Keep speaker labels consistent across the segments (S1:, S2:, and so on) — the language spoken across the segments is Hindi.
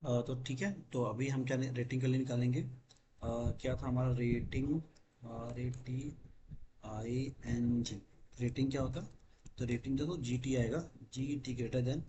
S1: तो ठीक है, तो अभी हम क्या रेटिंग के लिए निकालेंगे। क्या था हमारा रेटिंग, RATING। रेटिंग क्या होता? तो रेटिंग देखो जी टी आएगा। जी टी ग्रेटर देन,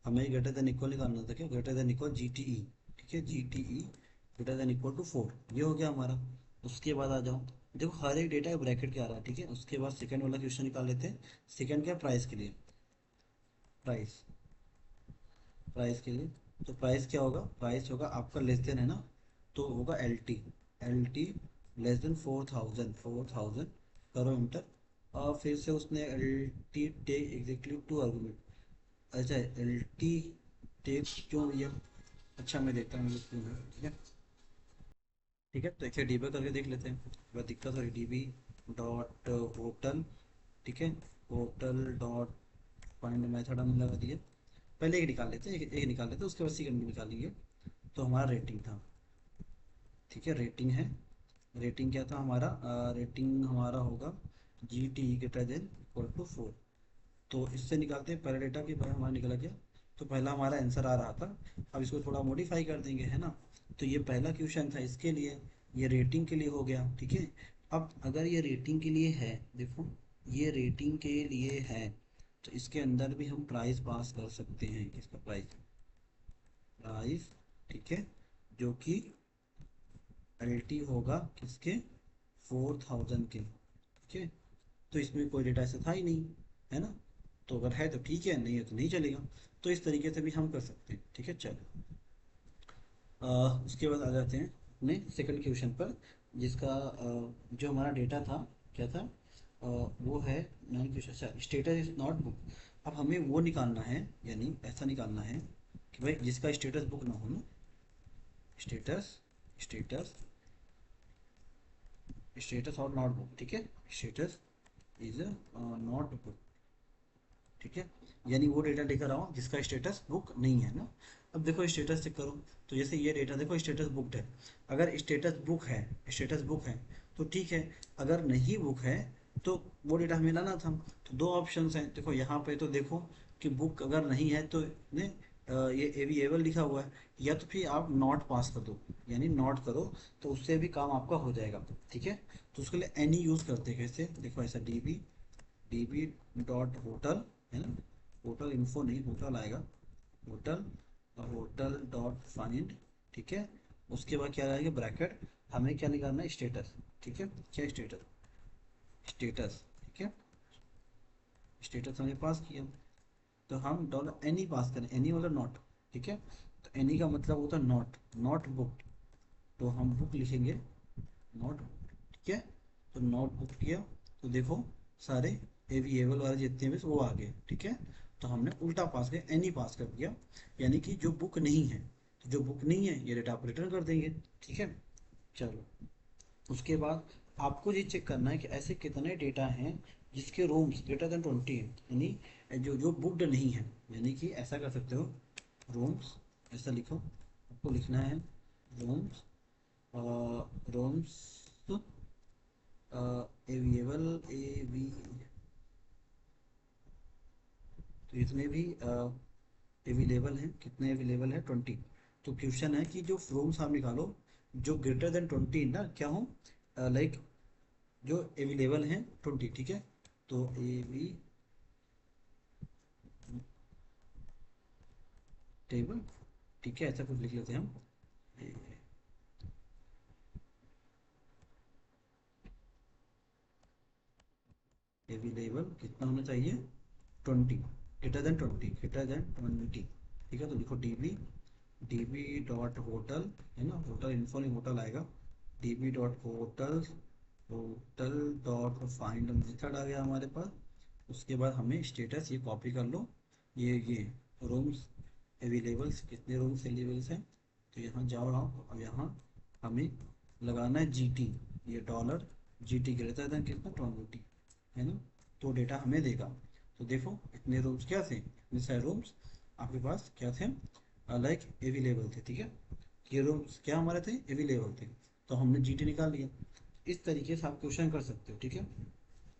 S1: हमें ग्रेटर देन इक्वल निकालना था, क्या greater than equal G T E. ठीक है, G T E greater than equal to 4, ये हो गया हमारा। उसके बाद आ जाओ, देखो हर एक डेटा ब्रैकेट के आ रहा है, ठीक है। उसके बाद सेकंड वाला क्वेश्चन निकाल लेते हैं। सेकंड क्या, प्राइस के लिए। प्राइस, प्राइस के लिए, तो प्राइस क्या होगा, प्राइस होगा आपका लेस देन है ना, तो होगा एल टी लेस देन 4000, 4000 करो इंटर। और फिर से उसने L T take exactly two argument. अच्छा, एल टी टेक क्यों भैया? अच्छा मैं देखता हूँ क्यों है, ठीक है। ठीक है, तो एक डीबी करके देख लेते हैं, अगर दिक्कत हो डीबी डॉट होटल। ठीक है, होटल डॉट फाइंड मेथड हमने लगा दिया। पहले एक निकाल लेते हैं, एक निकाल लेते हैं, उसके बाद सेकंड भी निकालेंगे। तो हमारा रेटिंग था, ठीक है, रेटिंग है। रेटिंग क्या था हमारा, रेटिंग हमारा होगा G T greater than equal to 4। तो इससे निकालते हैं पहला डेटा कि भाई हमारा निकला क्या। तो पहला हमारा आंसर आ रहा था, अब इसको थोड़ा मॉडिफाई कर देंगे, है ना। तो ये पहला क्वेश्चन था इसके लिए, ये रेटिंग के लिए हो गया, ठीक है। अब अगर ये रेटिंग के लिए है, देखो ये रेटिंग के लिए है, तो इसके अंदर भी हम प्राइस पास कर सकते हैं, किसका प्राइस, प्राइस, ठीक है, जो कि एल होगा किसके, 4000 के, ठीक है। तो इसमें कोई डेटा ऐसा था ही नहीं, है ना। तो अगर है तो ठीक है, नहीं है तो नहीं चलेगा। तो इस तरीके से भी हम कर सकते हैं, ठीक है। चलो, उसके बाद आ जाते हैं अपने सेकंड क्वेश्चन पर, जिसका जो हमारा डेटा था, क्या था, वो है non question, status is not book. अब हमें वो निकालना है, यानी ऐसा निकालना है कि भाई जिसका स्टेटस बुक ना हो ना, स्टेटस, स्टेटस, स्टेटस और नॉट बुक, ठीक है। स्टेटस इज नॉट बुक, ठीक है। यानी वो डेटा लेकर आओ जिसका स्टेटस बुक नहीं है ना। अब देखो स्टेटस चेक करो, तो जैसे ये डेटा देखो स्टेटस बुकड है। अगर स्टेटस बुक है, स्टेटस बुक है तो ठीक है। अगर नहीं बुक है तो वो डेटा हमें लाना था। तो दो ऑप्शंस हैं, देखो यहाँ पे तो देखो कि बुक अगर नहीं है तो ने ये अवेलेबल लिखा हुआ है, या तो फिर आप नॉट पास कर दो, यानी नॉट करो, तो उससे भी काम आपका हो जाएगा, ठीक है। तो उसके लिए एनी यूज़ करते हैं, कैसे देखो, ऐसा डी बी डॉट होटल, है ना, होटल इन्फो नहीं, होटल आएगा, होटल, होटल डॉट फाइंड, ठीक है। उसके बाद क्या आएगा, ब्रैकेट, हमें क्या निकालना है, स्टेटस, ठीक है। क्या स्टेटस, स्टेटस, ठीक है, स्टेटस हमने पास किया। तो हम डॉलर एनी पास करें, एनी मतलब नॉट, ठीक है। तो एनी का मतलब होता है नॉट, नॉट बुक। तो हम बुक लिखेंगे, नॉट, ठीक है। तो नॉट बुक किया, तो देखो सारे एविएबल वाले जितने भी वो आ गए, ठीक है। तो हमने उल्टा पास किया, एनी पास कर दिया, यानी कि जो बुक नहीं है, तो जो बुक नहीं है ये डेटा आप रिटर्न कर देंगे, ठीक है। चलो, उसके बाद आपको ये चेक करना है कि ऐसे कितने डेटा हैं जिसके रूम्स ग्रेटर देन 20 है, यानी जो जो बुकड नहीं है। यानी कि ऐसा कर सकते हो, रूम्स, ऐसा लिखो, आपको लिखना है रूम्स, रूम्स एविएबल, ए वी, तो जितने भी अवेलेबल हैं, कितने अवेलेबल है, 20। तो क्वेश्चन है कि जो रूम्स आप निकालो जो ग्रेटर देन 20 ना क्या हो, लाइक जो अवेलेबल हैं 20, ठीक है। तो ए वी टेबल, ठीक है, ऐसा कुछ लिख लेते हैं हम। अवेलेबल कितना होना चाहिए, 20, ग्रेटर देन 20, ग्रेटर देन 20, ठीक है। तो लिखो डी बी डॉट होटल, है ना, होटल इन्फो नहीं, होटल आएगा, D B dot hotel, hotel dot find method आ गया हमारे पास। उसके बाद हमें स्टेटस ये कॉपी कर लो, ये रूम्स अवेलेबल्स, कितने रूम्स अवेलेबल्स हैं। तो यहाँ जाओ आप, अब यहाँ हमें लगाना है जी टी, ये डॉलर जी टी ग्रेटर देन कितना, 20, है ना। तो डेटा हमें देगा। तो देखो इतने रूम्स क्या थे, इतने सारे रूम्स आपके पास क्या थे, लाइक अवेलेबल थे, ठीक है। ये रूम्स क्या हमारे थे, अवेलेबल थे। तो हमने जी टी निकाल लिया। इस तरीके से आप क्वेश्चन कर सकते हो, ठीक है।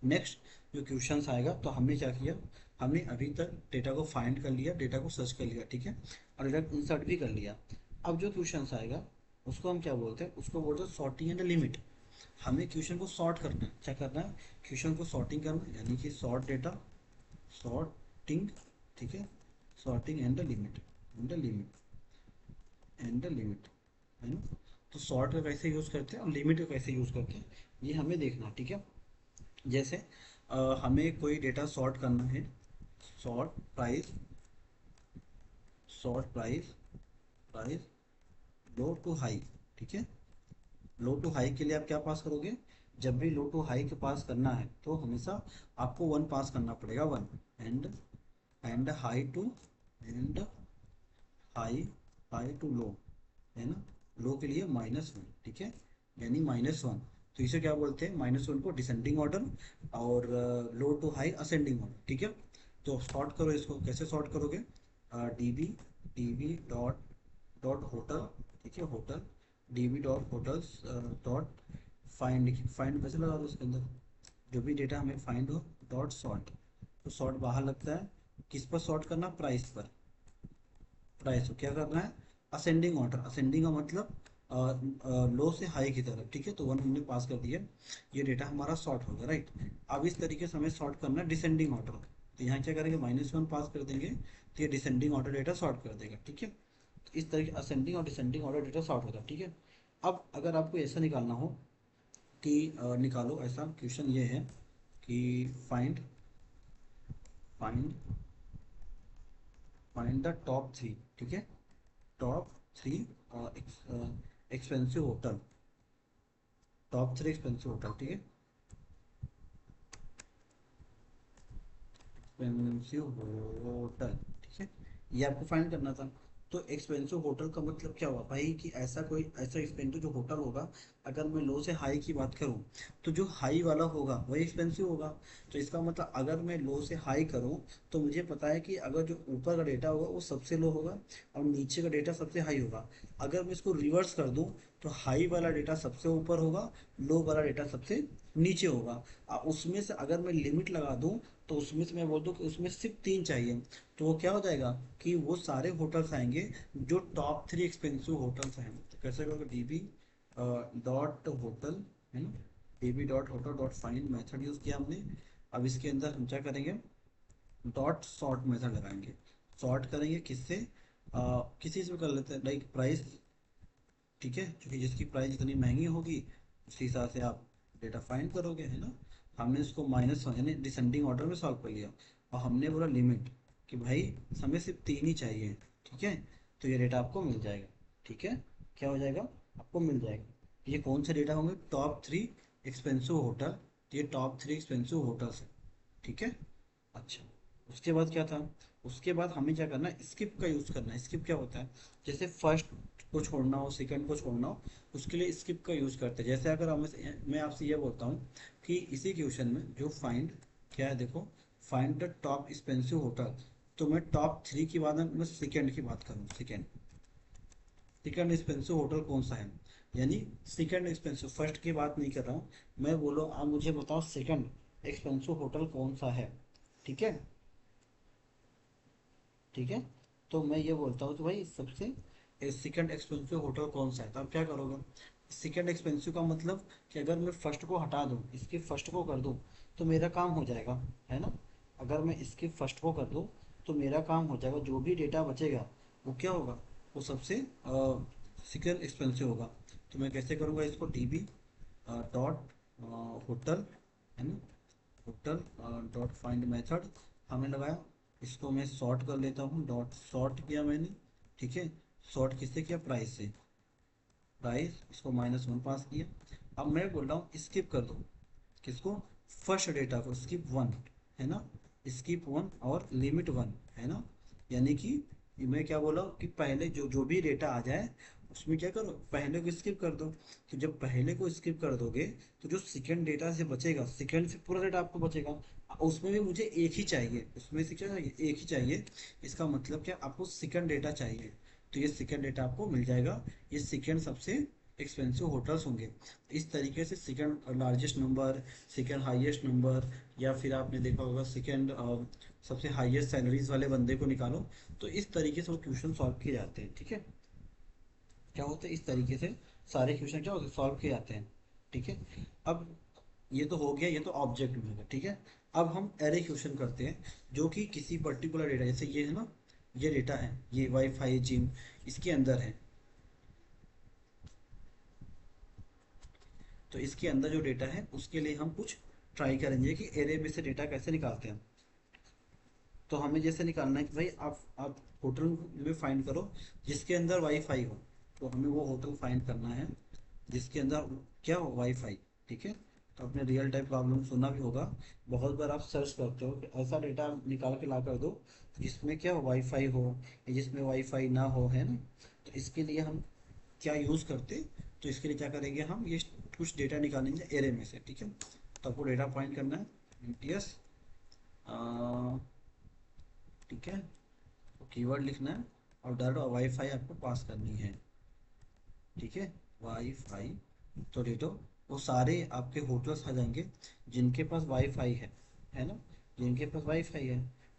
S1: नेक्स्ट जो क्वेश्चंस आएगा, तो हमने क्या किया, हमने अभी तक डेटा को फाइंड कर लिया, डेटा को सर्च कर लिया, ठीक है, और डेटा इंसर्ट भी कर लिया। अब जो क्वेश्चन आएगा उसको हम क्या बोलते हैं, उसको बोलते हैं सॉर्टिंग एंड लिमिट। हमें क्वेश्चन को सॉर्ट करना है, क्या करना है, क्वेश्चन को सॉर्टिंग करना है, यानी कि सॉर्ट डेटा, सॉर्टिंग, ठीक है, sorting and limit, and limit, and limit, है ना। तो सॉर्ट का कैसे यूज़ करते हैं और लिमिट का कैसे यूज़ करते हैं, ये हमें देखना है, ठीक है। जैसे हमें कोई डेटा सॉर्ट करना है, sort price, sort price, price low to high, ठीक है। लो टू हाई के लिए आप क्या पास करोगे, जब भी लो टू हाई के पास करना है तो हमेशा आपको वन पास करना पड़ेगा, one. End, end high to, end high, high to low, है ना। लो के लिए -1, ठीक है, यानी -1। तो इसे क्या बोलते हैं, -1 को डिसेंडिंग ऑर्डर, और लो टू हाई असेंडिंग ऑर्डर, ठीक है। तो सॉर्ट करो इसको, कैसे सॉर्ट करोगे, dB, dB dot, dot hotel, ठीक है, hotel, dB dot hotels dot find, find कैसे लगा दो उसके अंदर, जो भी डेटा हमें फाइंड हो, डॉट सॉर्ट। तो सॉर्ट बाहर लगता है, किस पर सॉर्ट करना, प्राइस पर। प्राइस को क्या करना है, असेंडिंग ऑर्डर, असेंडिंग का मतलब लो से हाई की तरफ, ठीक है। तो वन हमने पास कर दिया, ये डेटा हमारा सॉर्ट होगा, राइट। अब इस तरीके से हमें सॉर्ट करना है डिसेंडिंग ऑर्डर। तो यहाँ क्या करेंगे, -1 पास कर देंगे, तो ये डिसेंडिंग ऑर्डर डेटा सॉर्ट कर देगा, ठीक है। तो इस तरीके असेंडिंग और डिसेंडिंग ऑर्डर डेटा सॉर्ट होता है, ठीक है। अब अगर आपको ऐसा निकालना हो कि निकालो, ऐसा क्वेश्चन ये है कि find, find, find the top 3, ठीक है, top 3 expensive hotel, top 3 expensive hotel, ठीक है, एक्सपेंसिव होटल, ठीक है, ये आपको फाइंड करना था। तो एक्सपेंसिव होटल का मतलब क्या हुआ भाई, कि ऐसा कोई ऐसा एक्सपेंसिव जो होटल होगा, अगर मैं लो से हाई की बात करूं, तो जो हाई वाला होगा वही एक्सपेंसिव होगा। तो इसका मतलब अगर मैं लो से हाई करूं, तो मुझे पता है कि अगर जो ऊपर का डेटा होगा वो सबसे लो होगा, और नीचे का डेटा सबसे हाई होगा। अगर मैं इसको रिवर्स कर दूं, तो हाई वाला डेटा सबसे ऊपर होगा, लो वाला डेटा सबसे नीचे होगा। उसमें से अगर मैं लिमिट लगा दूं, तो उसमें से मैं बोल दूं कि उसमें सिर्फ 3 चाहिए, तो वो क्या हो जाएगा कि वो सारे होटल्स आएंगे जो टॉप 3 एक्सपेंसिव होटल्स हैं। तो कैसे करोगे, डीबी डॉट होटल, है ना, dB dot hotel dot find method use किया हमने। अब इसके अंदर हम क्या करेंगे, डॉट सॉर्ट मेथड लगाएंगे। सॉर्ट करेंगे किससे, किसी से भी कर लेते हैं, लाइक प्राइस, ठीक है, क्योंकि जिसकी प्राइस जितनी महंगी होगी उसी हिसाब से आप डेटा फाइंड करोगे, है ना। हमने इसको -1 यानी डिसेंडिंग ऑर्डर में सॉल्व कर लिया, और हमने बोला लिमिट कि भाई हमें सिर्फ 3 ही चाहिए, ठीक है। तो ये डेटा आपको मिल जाएगा, ठीक है, क्या हो जाएगा, आपको मिल जाएगा। ये कौन से डेटा होंगे, टॉप 3 एक्सपेंसिव होटल, ये टॉप 3 एक्सपेंसिव होटल्स है, ठीक है। अच्छा, उसके बाद क्या था, उसके बाद हमें क्या करना है, स्किप का यूज़ करना है। स्किप क्या होता है, जैसे फर्स्ट को छोड़ना हो, सेकंड को छोड़ना हो, उसके लिए स्किप का यूज़ करते हैं। जैसे अगर मैं आपसे ये बोलता हूँ कि इसी क्वेश्चन में जो फाइंड, क्या है देखो, find the top expensive hotel, तो मैं टॉप 3 की बात, मैं सेकंड की बात करूँ, सेकंड, सेकंड एक्सपेंसिव होटल कौन सा है, यानी सेकंड एक्सपेंसिव, फर्स्ट की बात नहीं कर रहा हूँ मैं, बोलो आप मुझे बताओ सेकंड एक्सपेंसिव होटल कौन सा है, ठीक है, ठीक है। तो मैं ये बोलता हूँ तो भाई सबसे सेकंड एक्सपेंसिव होटल कौन सा है, तो आप क्या करोगे, सेकंड एक्सपेंसिव का मतलब कि अगर मैं फर्स्ट को हटा दूँ, इसके फर्स्ट को कर दूँ, तो मेरा काम हो जाएगा, है ना। अगर मैं इसके फर्स्ट को कर दूँ तो मेरा काम हो जाएगा, जो भी डेटा बचेगा वो क्या होगा, वो सबसे सेकंड एक्सपेंसिव होगा। तो मैं कैसे करूँगा इसको, डीबी डॉट होटल, है ना, होटल डॉट फाइंड मेथड हमने लगाया, इसको मैं सॉर्ट कर लेता हूँ, डॉट सॉर्ट किया मैंने, ठीक है। सॉर्ट किससे किया, प्राइस से, प्राइस, इसको -1 पास किया। अब मैं बोल रहा हूँ स्किप कर दो, किसको, फर्स्ट डेटा को, स्किप 1, है ना, स्किप 1 और लिमिट 1, है ना। यानी कि मैं क्या बोला कि पहले जो जो भी डेटा आ जाए उसमें क्या करो, पहले को स्किप कर दो। तो जब पहले को स्किप कर दोगे, तो जो सेकंड डेटा से बचेगा, सेकंड से पूरा डेटा आपको बचेगा, उसमें भी मुझे एक ही चाहिए, उसमें से क्या चाहिए, एक ही चाहिए। इसका मतलब क्या, आपको सेकंड डेटा चाहिए, तो ये सेकंड डेटा आपको मिल जाएगा। ये सेकंड सबसे एक्सपेंसिव होटल्स होंगे। इस तरीके से second largest number, second highest number, या फिर आपने देखा होगा सेकंड सबसे हाईएस्ट सैलरीज वाले बंदे को निकालो। तो इस तरीके से वो क्वेश्चन सॉल्व किए जाते हैं, ठीक है। क्या होता है, इस तरीके से सारे क्वेश्चन क्या होते हैं, सॉल्व किए जाते हैं। ठीक है। अब ये तो हो गया, ये तो ऑब्जेक्ट में होगा। ठीक है। अब हम एरे क्वेश्चन करते हैं, जो कि किसी पर्टिकुलर डेटा, जैसे ये है ना, ये डेटा है, ये वाईफाई जिम इसके अंदर है। तो इसके अंदर जो डेटा है उसके लिए हम कुछ ट्राई करेंगे कि एरे में से डेटा कैसे निकालते हैं। तो हमें जैसे निकालना है कि भाई आप होटल में फाइंड करो जिसके अंदर वाईफाई हो। तो हमें वो होटल फाइंड करना है जिसके अंदर क्या हो, वाईफाई। ठीक है। तो आपने रियल टाइम प्रॉब्लम सुना भी होगा, बहुत बार आप सर्च करते हो कि ऐसा डेटा निकाल के ला कर दो जिसमें क्या हो, वाईफाई हो, या जिसमें वाईफाई ना हो, है ना। तो इसके लिए हम क्या यूज़ करते, तो इसके लिए क्या करेंगे, हम ये कुछ डेटा निकालेंगे एरे में से। ठीक है। तो आपको डेटा फाइंड करना है, यस। ठीक है। तो कीवर्ड लिखना है और डायरेक्ट वाईफाई आपको पास करनी है। ठीक है। वाईफाई। तो डेटो वो सारे आपके होटल्स आ जाएंगे जिनके पास वाईफाई है ना, जिनके पास वाईफाई है।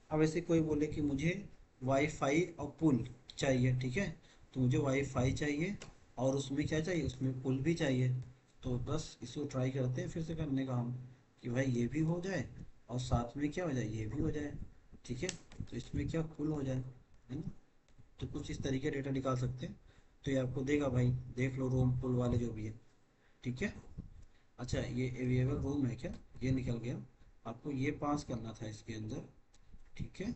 S1: अब ऐसे कोई बोले कि मुझे वाईफाई और पुल चाहिए। ठीक है। तो मुझे वाईफाई चाहिए और उसमें क्या चाहिए, उसमें पुल भी चाहिए। तो बस इसको ट्राई करते हैं फिर से करने का हम, कि भाई ये भी हो जाए और साथ में क्या हो जाए, ये भी हो जाए। ठीक है। तो इसमें क्या पुल हो जाए, है ना। तो कुछ इस तरीके डेटा निकाल सकते हैं। तो ये आपको देगा भाई, देख लो रूम पुल वाले जो भी है। ठीक है। अच्छा, ये अवेलेबल रूम है क्या, ये निकल गया। आपको ये पास करना था इसके अंदर। ठीक है।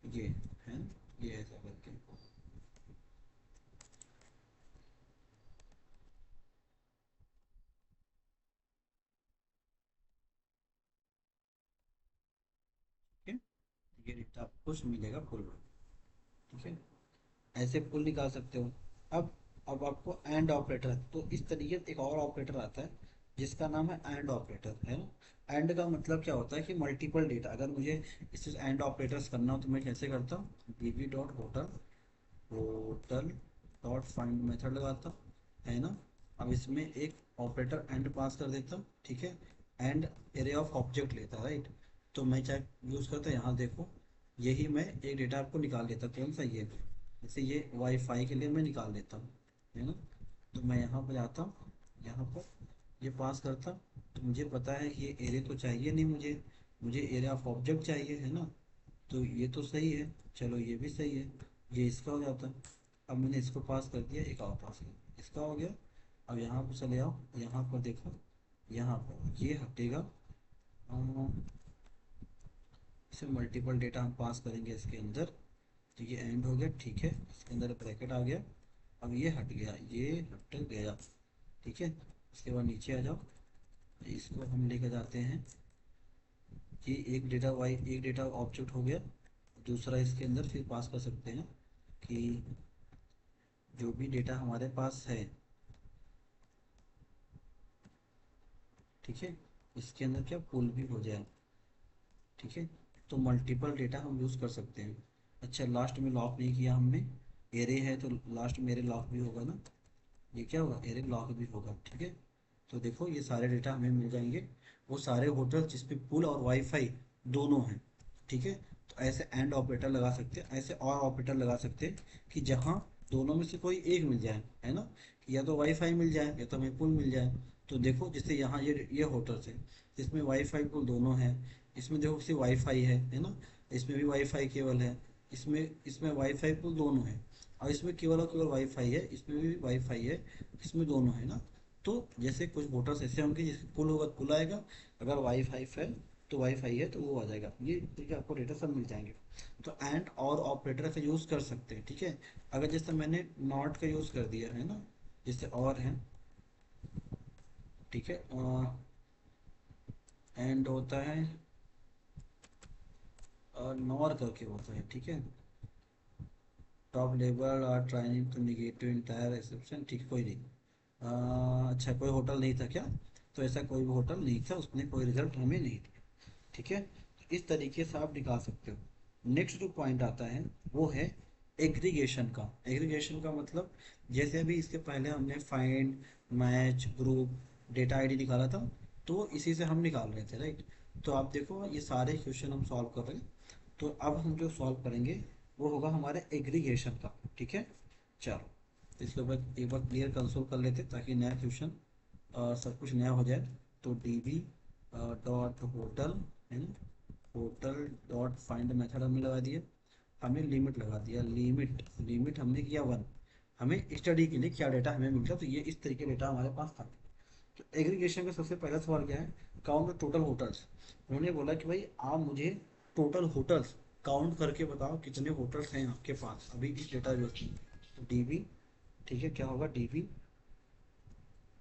S1: ये है ना, ये ऐसा करके। ठीक है। ये डेटा आपको कुछ मिलेगा पुल। ठीक है। ऐसे पुल निकाल सकते हो। अब अब आपको एंड ऑपरेटर, तो इस तरीके से एक और ऑपरेटर आता है जिसका नाम है एंड ऑपरेटर, है ना। एंड का मतलब क्या होता है कि मल्टीपल डेटा, अगर मुझे इस एंड ऑपरेटर्स करना हो तो मैं कैसे करता हूँ, B B dot hotel, hotel dot find method लगाता हूँ, है ना। अब इसमें एक ऑपरेटर एंड पास कर देता हूँ। ठीक है। एंड एरे ऑफ ऑब्जेक्ट लेता है, राइट। तो मैं क्या यूज़ करता हूँ, यहाँ देखो, यही मैं एक डेटा आपको निकाल लेता हूँ, कौन सा, ये। जैसे ये वाईफाई के लिए मैं निकाल लेता हूँ, है ना। तो मैं यहाँ पर आता हूँ, यहाँ पर ये पास करता हूँ। तो मुझे पता है कि ये एरे तो चाहिए नहीं मुझे, मुझे एरे ऑफ ऑब्जेक्ट चाहिए, है ना। तो ये तो सही है, चलो ये भी सही है, ये इसका हो जाता है। अब मैंने इसको पास कर दिया, एक और पास किया, इसका हो गया। अब यहाँ पर चले आओ, यहाँ पर देखो, यहाँ पर ये हटेगा। इसे मल्टीपल डेटा हम पास करेंगे इसके अंदर। तो ये एंड हो गया, ठीक है, इसके अंदर ब्रैकेट आ गया। अब ये हट गया, ये हट गया। ठीक है। इसके बाद नीचे आ जाओ, इसको हम लेकर जाते हैं। ये एक डेटा ऑब्जेक्ट हो गया। दूसरा इसके अंदर फिर पास कर सकते हैं कि जो भी डेटा हमारे पास है, ठीक है, इसके अंदर क्या पुल भी हो जाए। ठीक है। तो मल्टीपल डेटा हम यूज़ कर सकते हैं। अच्छा, लास्ट में लॉक नहीं किया हमने, एरे है तो लास्ट में एरे लॉक भी होगा ना, ये क्या होगा, एरे लॉक भी होगा। ठीक है। तो देखो ये सारे डेटा हमें मिल जाएंगे, वो सारे होटल जिसपे पुल और वाईफाई दोनों हैं। ठीक है। तो ऐसे एंड ऑपरेटर लगा सकते हैं, ऐसे और ऑपरेटर लगा सकते हैं कि जहाँ दोनों में से कोई एक मिल जाए, है ना, कि या तो वाईफाई मिल जाए या तो हमें पुल मिल जाए। तो देखो जैसे यहाँ ये होटल्स है जिसमें वाईफाई पुल दोनों है। इसमें देखो सिर्फ वाईफाई है ना, इसमें भी वाईफाई केवल है, इसमें इसमें वाईफाई पुल दोनों है, और इसमें केवल और केवल वाईफाई है, इसमें भी वाईफाई है, इसमें दोनों है ना। तो जैसे कुछ वोटर्स ऐसे होंगे जिसके पुल होगा पुल आएगा, अगर वाईफाई है तो वाईफाई है तो वो आ जाएगा, ये ठीक है, आपको डेटा सब मिल जाएंगे। तो एंड और ऑपरेटर का यूज़ कर सकते हैं। ठीक है। अगर जैसे मैंने नॉट का यूज़ कर दिया है ना, जैसे और है, ठीक है, एंड होता है नॉर करके होता है। ठीक है। Top level are trying to negative entire exception, ठीक, कोई नहीं। अच्छा, कोई होटल नहीं था क्या, तो ऐसा कोई भी होटल नहीं था, उसने कोई रिजल्ट हमें नहीं दिया। ठीक है। तो इस तरीके से आप निकाल सकते हो। नेक्स्ट जो पॉइंट आता है वो है एग्रीगेशन का। एग्रीगेशन का मतलब, जैसे अभी इसके पहले हमने find, match, group, data ID निकाला था, तो इसी से हम निकाल रहे थे, राइट। तो आप देखो ये सारे क्वेश्चन हम सॉल्व कर रहे हैं। तो अब हम जो सॉल्व करेंगे वो होगा हमारे एग्रीगेशन का। ठीक है। चलो, तो इसके ऊपर एक बार क्लियर कंसोल कर लेते ताकि नया क्वेश्चन सब कुछ नया हो जाए। तो डी बी डॉट होटल है ना, होटल डॉट फाइंड मेथड हमने लगा दिया, हमें लिमिट लगा दिया, लिमिट लिमिट हमने किया 1। हमें स्टडी के लिए क्या डेटा हमें मिलता, तो ये इस तरीके डेटा हमारे पास था। तो एग्रीगेशन का सबसे पहला सवाल क्या है, काउंट द टोटल होटल्स। उन्होंने बोला कि भाई आप मुझे टोटल होटल्स काउंट करके बताओ कितने होटल्स हैं आपके पास अभी इस डेटा बेस में। तो डीबी, ठीक है, क्या होगा डीबी